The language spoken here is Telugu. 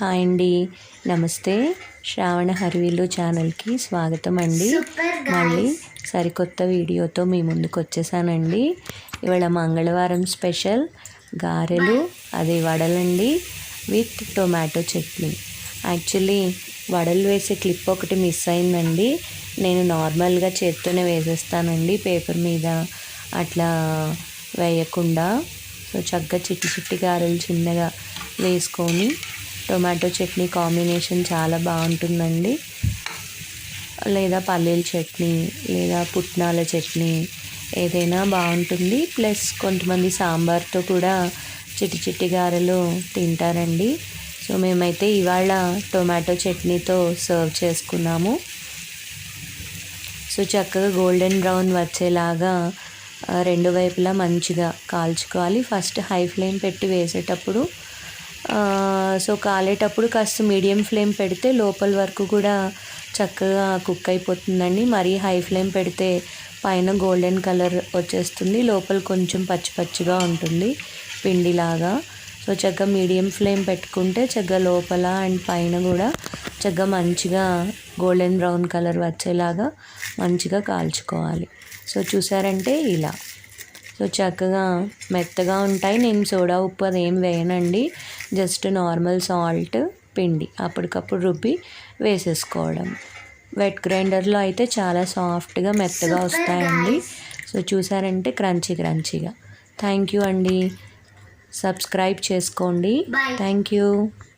హాయ్ అండి, నమస్తే. శ్రావణ హరివిల్లు ఛానల్కి స్వాగతం అండి. మళ్ళీ సరికొత్త వీడియోతో మీ ముందుకు వచ్చేసానండి. ఇవాళ మంగళవారం స్పెషల్ గారెలు, అదే వడలండి విత్ టొమాటో చట్నీ. యాక్చువల్లీ వడలు వేసే క్లిప్ ఒకటి మిస్ అయిందండి. నేను నార్మల్గా చేత్తోనే వేసేస్తానండి, పేపర్ మీద అట్లా వేయకుండా. సో చక్కగా చిట్టి చిట్టి గారెలు చిన్నగా వేసుకొని టొమాటో చట్నీ కాంబినేషన్ చాలా బాగుంటుందండి. లేదా పల్లీల చట్నీ లేదా పుట్నాల చట్నీ ఏదైనా బాగుంటుంది. ప్లస్ కొంతమంది సాంబార్తో కూడా చిట్టి చిట్టి గారెలు తింటారండి. సో మేమైతే ఇవాళ టొమాటో చట్నీతో సర్వ్ చేసుకున్నాము. సో చక్కగా గోల్డెన్ బ్రౌన్ వచ్చేలాగా రెండు వైపులా మంచిగా కాల్చుకోవాలి. ఫస్ట్ హై ఫ్లేమ్ పెట్టి వేసేటప్పుడు, సో కాలేటప్పుడు కాస్త మీడియం ఫ్లేమ్ పెడితే లోపల వరకు కూడా చక్కగా కుక్ అయిపోతుందండి. మరీ హై ఫ్లేమ్ పెడితే పైన గోల్డెన్ కలర్ వచ్చేస్తుంది, లోపల కొంచెం పచ్చి పచ్చిగా ఉంటుంది పిండిలాగా. సో చక్కగా మీడియం ఫ్లేమ్ పెట్టుకుంటే చక్కగా లోపల అండ్ పైన కూడా చక్కగా మంచిగా గోల్డెన్ బ్రౌన్ కలర్ వచ్చేలాగా మంచిగా కాల్చుకోవాలి. సో చూసారంటే ఇలా సో చక్కగా మెత్తగా ఉంటాయి. నేను సోడా ఉప్పు అదేం వేయనండి, జస్ట్ నార్మల్ సాల్ట్, పిండి అప్పటికప్పుడు రుబ్బి వేసేసుకోవడం. వెట్ గ్రైండర్లో అయితే చాలా సాఫ్ట్గా మెత్తగా వస్తాయండి. సో చూసారంటే క్రంచీగా. థ్యాంక్ యూ అండి, సబ్స్క్రైబ్ చేసుకోండి. Thank you.